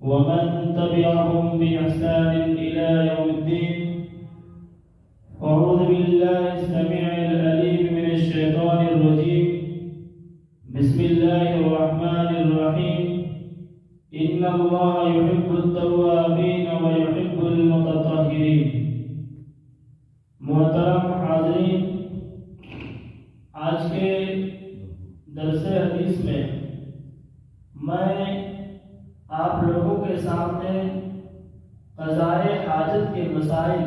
ومن تبعهم بإحسان إلى يوم الدين. أعوذ بالله السميع العليم من الشيطان الرجيم. بسم الله الرحمن الرحيم. إن الله يحب التوابين ويحب المتطهرين. محترم حاضرین، آج کے درس حدیث میں آپ لوگوں کے سامنے قضائے حاجت کے مسائل،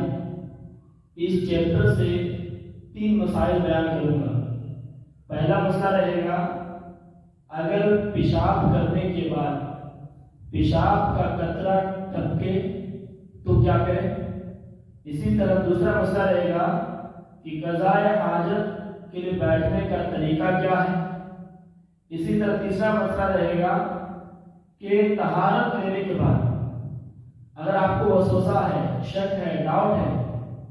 اس چیپٹر سے 3 مسائل بیان کروں گا۔ پہلا مسئلہ رہے گا، اگر پیشاب کرنے کے بعد پیشاب کا قطرہ ٹپکے تو کیا کریں۔ اسی طرح دوسرا مسئلہ رہے گا کہ قضائے حاجت کے لیے بیٹھنے کا طریقہ کیا ہے۔ اسی طرح تیسرا مسئلہ رہے گا کہ طہارت لینے کے بعد اگر آپ کو وسوسہ ہے، شک ہے، ڈاؤٹ ہے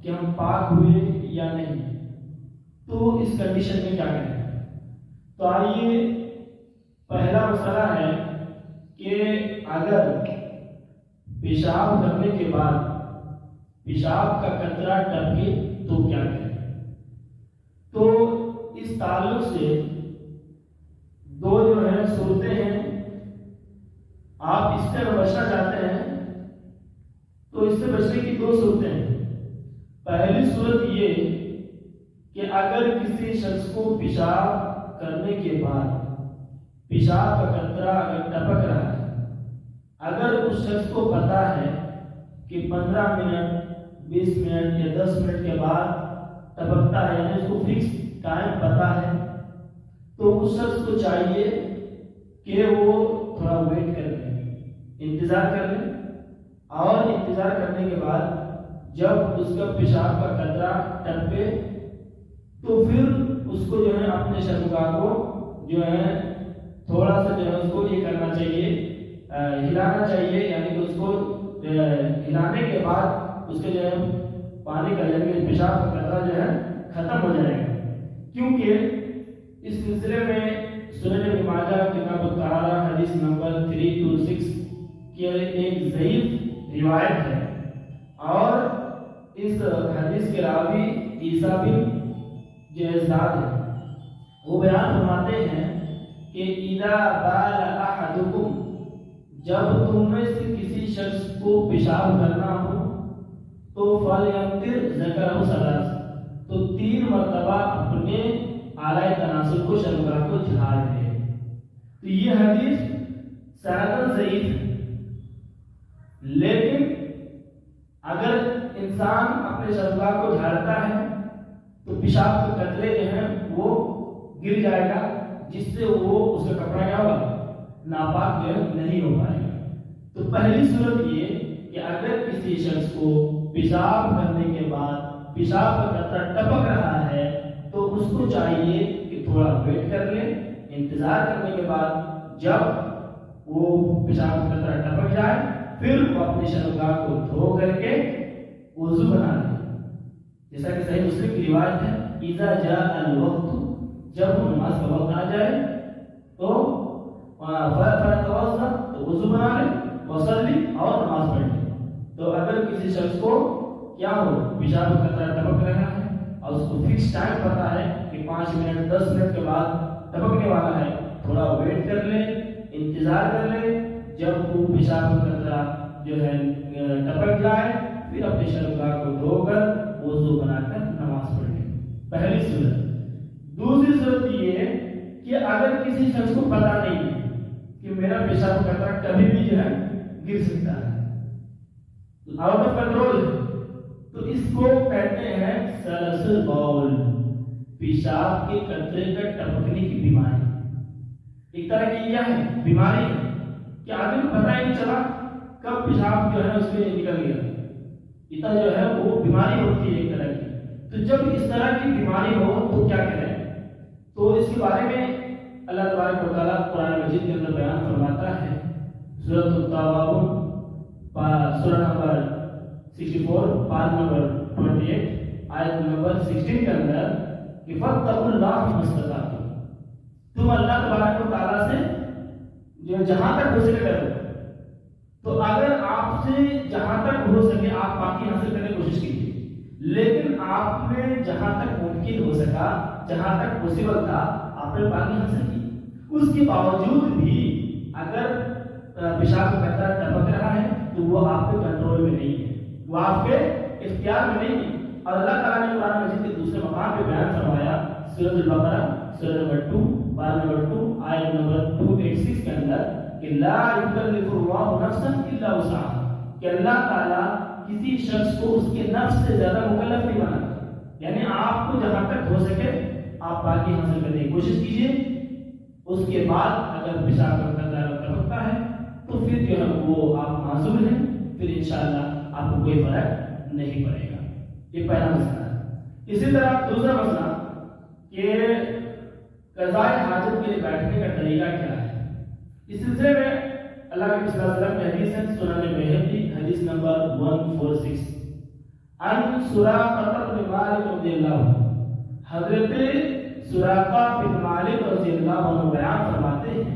کہ ہم پاک ہوئے یا نہیں، تو اس کنڈیشن میں کیا کریں۔ تو آئیے، پہلا مسئلہ ہے کہ اگر پیشاب کرنے کے بعد پیشاب کا قطرہ ٹپکے تو کیا کریں۔ تو اس تعلق سے دو جو ہیں صورتیں ہیں، آپ اس سے بچنا چاہتے ہیں تو اس سے بچنے کی 2 صورتیں ہیں۔ پہلی صورت یہ کہ اگر کسی شخص کو پیشاب کرنے کے بعد پیشاب کا قطرہ اگر ٹپک رہا ہے، اگر اس شخص کو پتا ہے کہ 15 منٹ 20 منٹ یا 10 منٹ کے بعد ٹپکتا ہے، یعنی اس کو فکس ٹائم پتا ہے، تو اس شخص کو چاہیے کہ وہ تھوڑا ویٹ کر لیں، انتظار کر لیں، اور انتظار کرنے کے بعد جب اس کا پیشاب کا قطرہ ٹپکے تو پھر اس کو جو ہے اپنے شرمگاہ کو جو ہے تھوڑا سا جو ہے اس کو یہ کرنا چاہیے، ہلانا چاہیے، یعنی کہ اس کو ہلانے کے بعد اس کے جو ہے پانی کا یعنی پیشاب کا قطرہ جو ہے ختم ہو جائے گا۔ کیونکہ اس سلسلے میں سنن ابن ماجہ کتاب الطہارہ حدیث نمبر 326 کی ایک ضعیف روایت ہے، اور اس حدیث کے راوی عیسیٰ بن جہزاد ہے۔ وہ بیان فرماتے ہیں کہ اذا بال احدکم، جب تم میں سے کسی شخص کو پیشاب کرنا ہو تو فلیمطر ذکرہ ثلاث، تو 3 مرتبہ اپنے اعلی تناسل کو شرمگاہ کو جھاڑ دے۔ تو یہ حدیث سنداً ضعیف ہے، لیکن اگر انسان اپنے شرمگاہ کو جھاڑتا ہے تو پیشاب کے قطرے جو ہیں وہ گر جائے گا، جس سے وہ اس کا کپڑا کیا ہوگا، ناپاک جو نہیں ہو پائے گا۔ تو پہلی صورت یہ کہ اگر کسی شخص کو پیشاب کرنے کے بعد پیشاب کا قطرہ ٹپک رہا ہے تو اس کو چاہیے کہ تھوڑا ویٹ کر لے، انتظار کرنے کے بعد جب وہ پیشاب کا قطرہ ٹپک جائے پھر وہ اپنے شرمگاہ کو دھو کر کے وضو بنا لے، جیسا کہ صحیح مسلم کی روایت ہے، اذا جاء الوقت، جب نماز کا وقت آ جائے تو فتوضا، تو وضو بنا لے، وصلی، اور نماز پڑھ لے۔ تو اگر کسی شخص کو کیا ہو، پیشاب کا قطرہ ٹپک رہا ہے اور اس کو فکس ٹائم پتا ہے کہ 5 منٹ 10 منٹ کے بعد ٹپکنے والا ہے، تھوڑا ویٹ کر لے، انتظار کر لے، جب وہ پیشاب کا قطرہ جو ہے ٹپک جائے پھر اپنے شرمگاہ کو دھو کر وضو بنا کر نماز پڑھ لے۔ پہلی صورت۔ دوسری صورت یہ ہے کہ اگر کسی شخص کو پتا نہیں ہے کہ میرا پیشاب کا قطرہ کبھی بھی جو ہے گر سکتا ہے، آؤٹ آف کنٹرول ہے، تو اس کو کہتے ہیں سلسل باول، پیشاب کے قطرے کا ٹپکنے کی بیماری۔ ایک طرح کی یہ ہے بیماری ہے کہ آدمی کو پتہ ہی نہیں چلا کب پیشاب جو ہے اس میں نکل گیا، اتنا جو ہے وہ بیماری ہوتی ہے ایک طرح کی۔ تو جب اس طرح کی بیماری ہو تو کیا کریں، تو اس کے بارے میں اللہ تبارک و تعالیٰ قرآن مجید کے اندر بیان فرماتا ہے۔ سورۃ التغابن سورہ نمبر 64 پارٹ نمبر 28 آیت نمبر 16 کے اندر کہ فاتقوا اللہ ما استطعتم، تم اللہ تبارک و تعالیٰ سے جو جہاں تک ہو سکے کرو، تو اگر آپ سے جہاں تک ہو سکے آپ پاکی حاصل کرنے کی کوشش کیجیے، لیکن آپ نے جہاں تک ممکن ہو سکا، جہاں تک پاسبل تھا، آپ نے پاکی حاصل کی۔ اس کے باوجود بھی اگر پیشاب کا قطرہ ٹپک رہا ہے تو وہ آپ کے کنٹرول میں نہیں ہے، وہ آپ کے اختیار میں نہیں ہے۔ اور اللہ تعالیٰ نے قرآن مجید کے دوسرے مقام پہ بیان فرمایا، سورۃ البقرہ سورۃ نمبر 2 باب نمبر 2 آیت نمبر 286 کے اندر کہ لا یکلف اللہ نفسا الا وسعها، کہ اللہ تعالیٰ کسی شخص کو اس کے نفس سے زیادہ مکلف نہیں بناتا۔ یعنی آپ کو جہاں تک ہو سکے آپ پاکی حاصل کرنے کی کوشش کیجیے، اس کے بعد اگر پیشاب کا قطرہ ٹپکتا ہے تو پھر جو ہے وہ آپ معذور ہیں، پھر انشاءاللہ آپ کو کوئی فرق نہیں پڑے گا۔ یہ پہلا مسئلہ ہے۔ اسی طرح دوسرا مسئلہ کہ قضاء حاجت کے لیے بیٹھنے کا طریقہ کیا ہے۔ اس سلسلے میں اللہ کے صلی اللہ علیہ وسلم کی حدیث ہے، سنن بہقی حدیث نمبر 146 ان سراقہ بن مالک رضی اللہ عنہ، حضرت سراقہ بن مالک رضی اللہ عنہ بیان فرماتے ہیں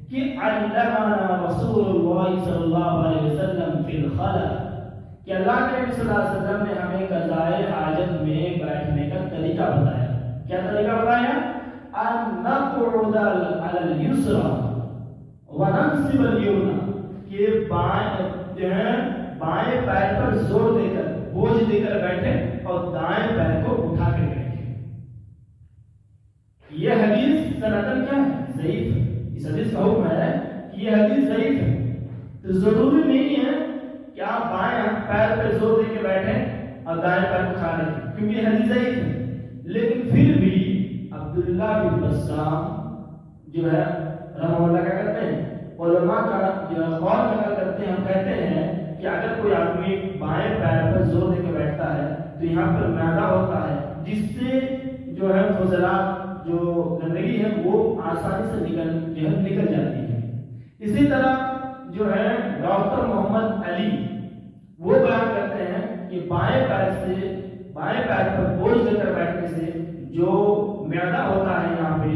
کہ علمنا رسول اللہ صلی اللہ علیہ وسلم فی الخلا، کہ اللہ کے نبی صلی اللہ علیہ وسلم نے ہمیں قضاء حاجت میں بیٹھنے کا طریقہ بتایا۔ کیا طریقہ بتایا؟ ان نقعد علی الیسرا وننصب الیمنی، کہ بائیں پیر پر زور دے کر بوجھ دے کر بیٹھے اور دائیں پیر کو اٹھا کر بیٹھے۔ یہ حدیث سندن کیا ہے؟ ضعیف ہے۔ اس حدیث کا حکم ہے کہ یہ حدیث ضعیف ہے، تو ضروری نہیں ہے کہ آپ بائیں پیر پہ زور دے کے بیٹھیں اور دائیں پیر کو کھا لیں، کیونکہ یہ حدیث ضعیف ہے۔ لیکن پھر بھی عبداللہ بن بسام جو ہے رحمہ اللہ کیا کہتے ہیں، علماء کا جو قول نقل کرتے ہیں، ہم کہتے ہیں کہ اگر کوئی آدمی بائیں پیر پر زور دے کے بیٹھتا ہے تو یہاں پر معدہ ہوتا ہے، جس سے جو ہے فضلات جو گندگی ہے وہ آسانی سے نکل جاتی ہے۔ اسی طرح جو ہے ڈاکٹر محمد علی وہ بیان کرتے ہیں کہ بائیں پیر پر بوجھ دے کر بیٹھنے سے جو معدہ ہوتا ہے یہاں پہ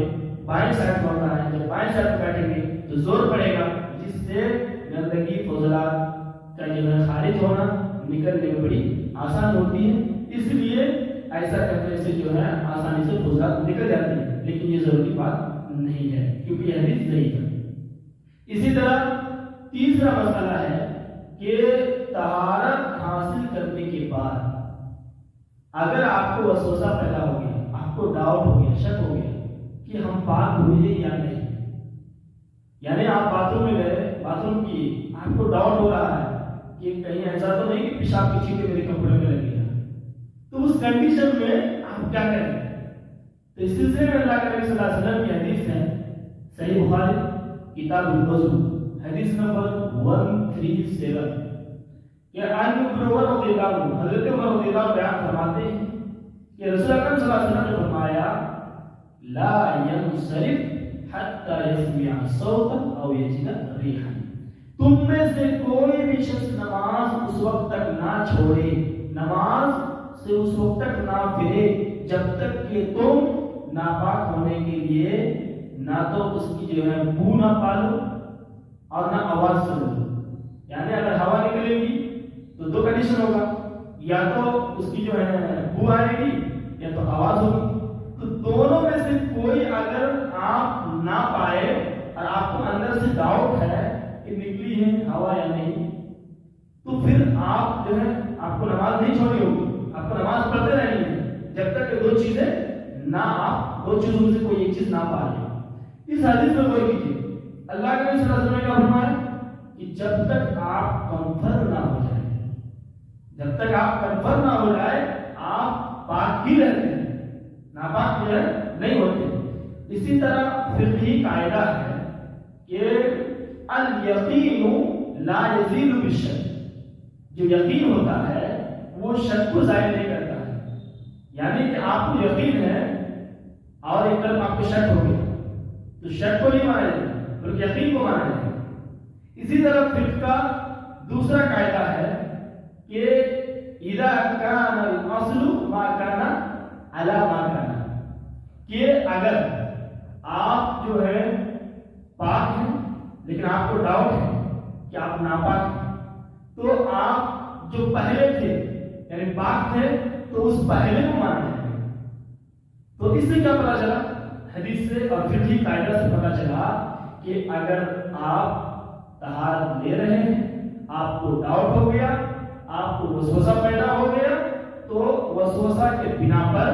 بائیں سائڈ میں ہوتا ہے، جب بائیں سائڈ پہ بیٹھیں گے تو زور پڑے گا، جس سے گندگی فضلات کا جو ہے خارج ہونا نکلنے میں بڑی آسان ہوتی ہے۔ اس لیے ایسا کرنے سے جو ہے آسانی سے فضلات نکل جاتی ہے، لیکن یہ ضروری بات نہیں ہے کیونکہ یہ حدیث ضعیف ہے۔ اسی طرح تیسرا مسئلہ ہے کہ طہارت حاصل کرنے کے بعد اگر آپ کو وسوسہ پیدا ہو گیا، آپ کو ڈاؤٹ ہو گیا، شک ہو گیا کہ ہم پاک ہوئے یا نہیں، یعنی آپ باتھ روم میں گئے، باتھ روم کی، آپ کو ڈاؤٹ ہو رہا ہے کہ کہیں ایسا تو نہیں کہ پیشاب کی چھینٹیں میرے کپڑے میں لگی ہیں، تو اس کنڈیشن میں آپ کیا کریں؟ تو اس سلسلے میں اللہ کے نبی صلی اللہ علیہ وسلم کی حدیث ہے، صحیح بخاری کتاب الوضو حدیث نمبر 137 کہ عن عمر رضی اللہ عنہ، حضرت عمر رضی اللہ عنہ بیان فرماتے ہیں کہ رسول اکرم صلی اللہ علیہ وسلم نے فرمایا لا ينصرف حتى يسمع صوتا او يجد ريحا، تم میں سے کوئی بھی شخص نماز اس وقت تک نہ چھوڑے، نماز سے اس وقت تک نہ پھرے جب تک کہ تم ناپاک ہونے کے لیے نہ تو اس کی جو ہے بو نہ پالو اور نہ آواز سنو۔ یعنی اگر ہوا نکلے گی تو دو کنڈیشن ہوگا، یا تو اس کی جو ہے بو آئے گی یا تو آواز ہوگی، تو دونوں میں سے کوئی اگر آپ نہ پائے اور آپ کو اندر سے ڈاؤٹ ہے کہ نکلی ہے ہوا یا نہیں، تو پھر آپ جو ہے آپ کو نماز نہیں چھوڑنی ہوگی، آپ کو نماز پڑھتے رہنی ہے جب تک کہ دو چیزیں نہ، آپ دو چیزوں سے کوئی ایک چیز نہ پا لیں۔ اس حدیث میں غور کیجیے، اللہ کے نبی صلی اللہ علیہ وسلم نے کیا فرمایا کہ جب تک آپ کنفرم نہ ہو جائے، جب تک آپ کنفرم نہ ہو جائے آپ پاک ہی رہتے ہیں، ناپاک جو ہے نہیں ہوتے۔ اسی طرح فقہی قاعدہ ہے کہ الیقین لا یزیل بالشک، جو یقین ہوتا ہے وہ شک کو ظاہر نہیں کرتا ہے، یعنی کہ آپ کو یقین ہے اور ایک طرف آپ کو شک ہو گیا تو شک کو نہیں مانا جاتا بلکہ یقین کو مانا جاتا۔ اسی طرح فقہ کا دوسرا قاعدہ ہے کہ اذا کان الاصل ما کان علی ما کان، کہ اگر آپ جو ہے پاک ہیں لیکن آپ کو ڈاؤٹ ہے کہ آپ ناپاک ہیں، تو آپ جو پہلے تھے یعنی پاک تھے تو اس پہلے کو مانیں گے۔ تو اس سے کیا پتا چلا حدیث سے اور فقہی قاعدہ سے پتا چلا کہ اگر آپ طہارت لے رہے ہیں، آپ کو ڈاؤٹ ہو گیا، آپ کو وسوسہ پیدا ہو گیا، تو وسوسہ کے بنا پر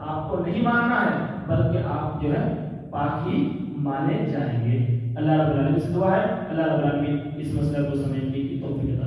آپ کو نہیں ماننا ہے، بلکہ آپ جو ہے پاک ہی مانے جائیں گے۔ اللہ رب العالمین سے دعا ہے اللہ رب العالمین اس مسئلے کو سمجھنے کی توفیق عطا